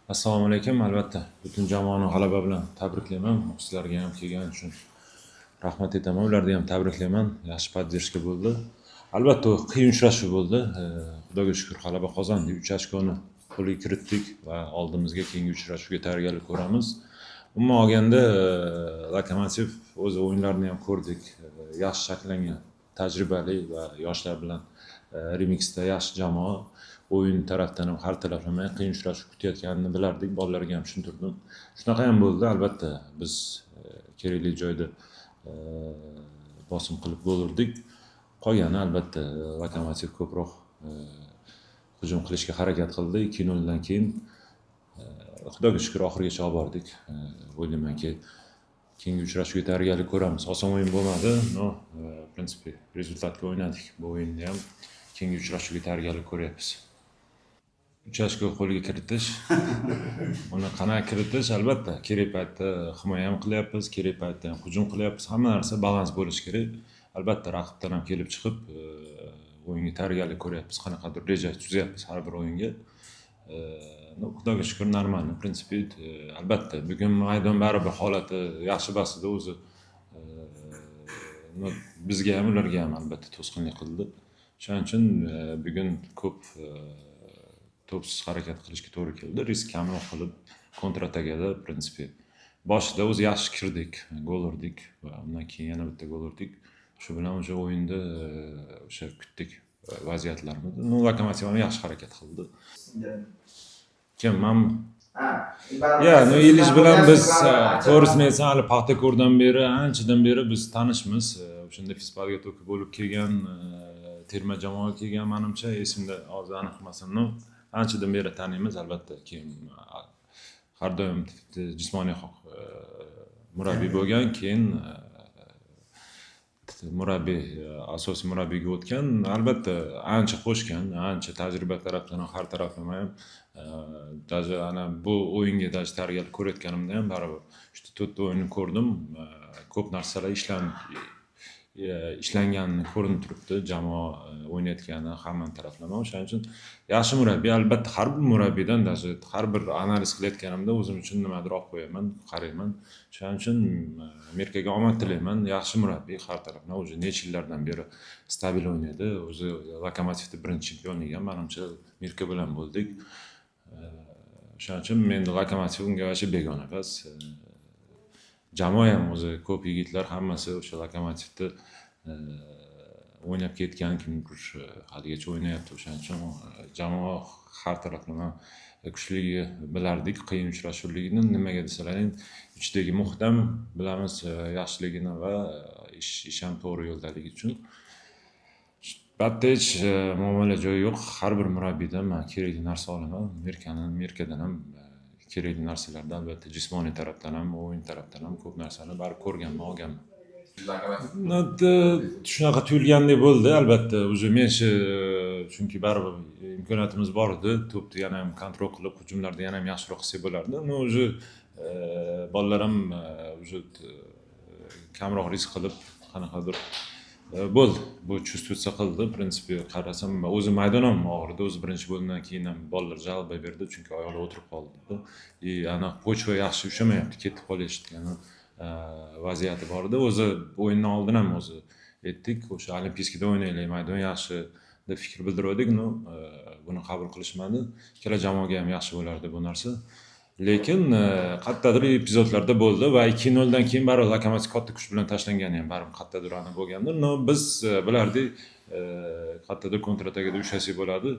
Assalomu alaykum. Albatta, butun jamoani g'alaba bilan tabriklayman. Muxlislarga ham kelgani uchun rahmat aytaman. Ularni ham tabriklayman. Yaxshi podдержка bo'ldi. Albatta, qiyin uchrashuv bo'ldi. Xudoga shukr g'alaba qozondik. 3 ochkoni qo'lga kiritdik va oldimizga keyingi uchrashuvga tayyorgarlik ko'ramiz. Umuman olganda, Lokomotiv o'z o'yinlarini ham ko'rdik. Yaxshi shakllangan, tajribali va yoshlar bilan remixda yaxshi jamoa. O'yin tarafdan ham har tomonlama qiyin uchrashuv kutayotganini bilardik, bolalarga ham tushuntirdim. Shunaqa ham bo'ldi, albatta biz kerakli joyda bosim qilib gol urdik. Qolgani albatta Lokomotiv ko'proq hujum qilishga harakat qildi. 2-0 dan keyin Xudoga shukr oxirigacha olib bordik. O'ylaymanki, keyingi uchrashuvga tayyorgarlik ko'ramiz. Oson o'yin bo'lmadi, no, prinsipi rezultatga o'ynadik. Bu o'yinda ham keyingi uchrashuvga tayyorgarlik ko'ryapmiz. 3 ochko qo'lga kiritish, uni qanaqa kiritish, albatta kerak paytda himoya ham qilyapmiz, kerak paytda ham hujum qilyapmiz. Hamma narsa balans bo'lishi kerak. Albatta raqibdan ham kelib chiqib, o'yinga tayyorgarlik ko'ryapmiz, qanaqadir reja tuzyapmiz har bir o'yinga. Xudoga shukr normal. Prinsipi albatta bugun maydon baribir holati yaxshi basida o'zi bizga ham ularga ham albatta to'sqinlik qildi. Shuning uchun bugun ko'p to'psiz harakat qilishga to'g'ri keldi. Risk kamroq qilib kontratakada prinsipi boshida o'zi yaxshi kirdik, gol urdik va undan keyin yana bitta gol urdik. Shu bilan o'sha o'yinda o'sha kutdik vaziyatlarimizni. Lokomotiv ham yaxshi harakat qildi. Kim men Ilish bilan biz to'g'risini aytsam, hali Paxtakordan beri, anchadan beri biz tanishmiz. O'shanda Fispalga bo'lib kelgan, terma jamoaga kelgan, menimcha esimda hozir aniq emasam, anchadan beri taniymiz. Albatta, keyin har doim jismoniy murabbiy bo'lgan, keyin murabbiy, asosiy murabbiyga o'tgan. Albatta, ancha qo'shgan, ancha tajriba tarafdan har taraflama ham даже ana bu o'yinga tayyorgarlik ko'rayotganimda ham baribir shu 4 ta o'yinni ko'rdim. Ko'p narsalar ishlanganini ko'rinib turibdi. Jamoa o'ynayotgani hamma taraflama. O'shaning uchun yaxshi murabbiy. Albatta har bir murabbiydan даже har bir analiz qilayotganimda o'zim uchun nimadir olib qo'yaman, qarayman. Shuning uchun Mirkaga omad tilayman. Yaxshi murabbiy har tarafdan. O'zi necha yillardan beri stabil o'ynaydi. O'zi Lokomotivda birinchi chempionlik ham menimcha Mirka bilan bo'ldik. Shuning uchun men Lokomotiv unga vacha begona emas. Jamoa ham o'zi ko'p yigitlar hammasi o'sha Lokomotivda o'ynab ketgan, kimdir haligacha o'ynayapti. O'shaning uchun jamoa har taraflama kuchligini bilardik, qiyin uchrashuvligini. Nimaga desalaring, ichdagi muhit ham bilamiz yaxshiligini va ish ham to'g'ri yo'ldaligi uchun. Batda hech muomala joyi yo'q. Har bir murabbiydan men kerakli narsa olaman. Mirkadan ham kerakli narsalardan, albatta jismoniy tarafdan ham, o'yin tarafdan ham ko'p narsani baribir ko'rganman, olganman. Shunaqa tuyulgandek bo'ldi, albatta. O'zi men chunki baribir imkoniyatimiz bor edi. To'pni yana ham kontrol qilib, hujumlarda yana ham yaxshiroq qilsak bo'lardi. O'zi bolalar ham o'zi kamroq risk qilib qanaqadir bo'ldi. Bu chustutsa qildi. Prinsipi qarasam, o'zi maydon ham og'ridi. O'zi birinchi bo'limdan keyin ham bolalar jalba berdi, chunki oyoqlar o'tirib qoldi. Ana pochva yaxshi ushamayapti, ketib qolishgan vaziyati bor edi. O'zi o'yindan oldin ham o'zi aytdik, o'sha Olimpiskada o'ynaylik, maydon yaxshi deb fikr bildirdik. Buni qabul qilishmadi. Ikkala jamoaga ham yaxshi bo'lardi bu narsa. Lekin qayerdadir epizodlarda bo'ldi va 2-0 dan keyin baribir Lokomotiv katta kuch bilan tashlangani ham baribir qayerdadir ana bo'lgandir. Biz bilardik, qayerdadir kontratakada ushlasak bo'ladi.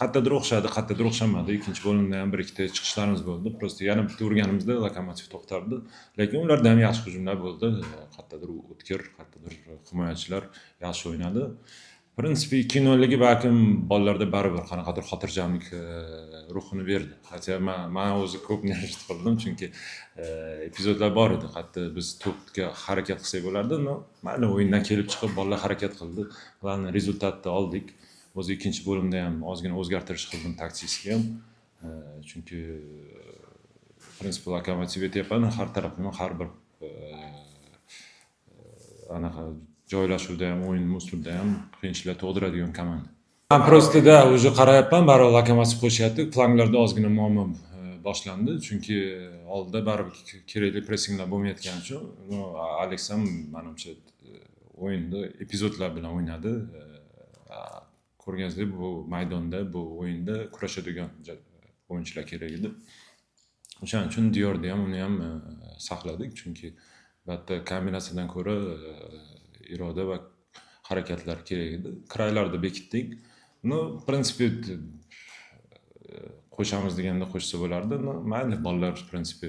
Qayerdadir o'xshadi, qayerdadir o'xshamadi. Ikkinchi bo'limda ham bir ikkita chiqishlarimiz bo'ldi. Prosta yana bitta urganimizda Lokomotiv to'xtardi. Lekin ularda ham yaxshi hujumlar bo'ldi. Qayerdadir o'tkir, qayerdadir himoyachilar yaxshi o'ynadi. Prinsipi 2-0ligi balkim bolalarda baribir qanaqadir xotirjamlik ruhini berdi. Hatto men o'zi ko'p nervt qildim, chunki epizodlar bor edi. Hatto biz to'pga harakat qilsak bo'lardi. Mayli, o'yindan kelib chiqib bolalar harakat qildi. Ularni rezultatni oldik. O'zi ikkinchi bo'limda ham ozgina o'zgartirish qildim taktikasiga ham. Chunki prinsipi Lokomotiv aytyapman, har tarafdan har bir anaqa joylashuvda ham, o'yin uslubida ham qiyinchiliklar tug'diradigan komanda. Men prosta уже qarayapman, baribir Lokomotiv qo'shyapti. Flanklarda ozgina muammo boshlandi, chunki oldida baribir kerakli pressinglar bo'lmayotgani uchun Aleks ham menimcha o'yinni epizodlar bilan o'ynadi. Ko'rganingizdek, bu maydonda, bu o'yinda kurashadigan o'yinchilar kerak edi. O'shaning uchun Diyorni ham uni ham saqladik, chunki bu yerda kombinatsiyadan ko'ra iroda va harakatlar kerak edi. Kraylarni bekitdik. В принципе, qo'shamiz deganda qo'shsa bo'lardi. Mayli, bolalar в принципе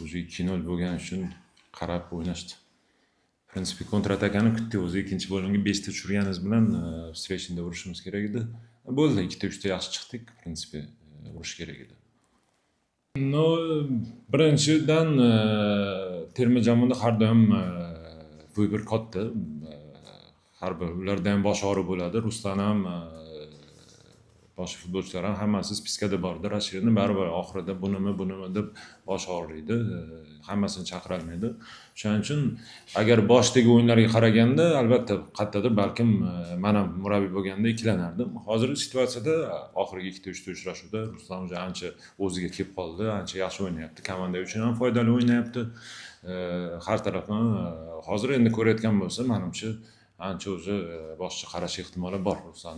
o'zi 2-0 bo'lgani uchun qarab o'ynashdi. В принципе, kontratakani kutdik. O'zi ikkinchi bo'limga 5 ta tushirganimiz bilan встречный urishimiz kerak edi. Bo'ldi, 2 ta 3 ta yaxshi chiqdik. В принципе, urish kerak edi. Birinchidan terma jamoada har doim vыбор katta. Har bir ularda ham bosh og'riq bo'ladi. Ruslan ham boshqa futbolchilar ham hammasi spiskada bordi. Rashidni baribir oxirida bunimi deb bosh og'riydi. Hammasini chaqira olmaydi. Shuning uchun agar boshdagi o'yinlarga qaraganda albatta qayerdadir balkim men ham murabbiy bo'lganda ikkilanardim. Hozirgi situatsiyada oxirgi 2 ta 3 ta uchrashuvda Ruslan ancha o'ziga kelib qoldi, ancha yaxshi o'ynayapti. Komanda uchun ham foydali o'ynayapti. Har tarafdan hozir endi ko'rayotgan bo'lsa, menimcha ancha o'zi boshqa qarash ehtimoli bor Ruslan.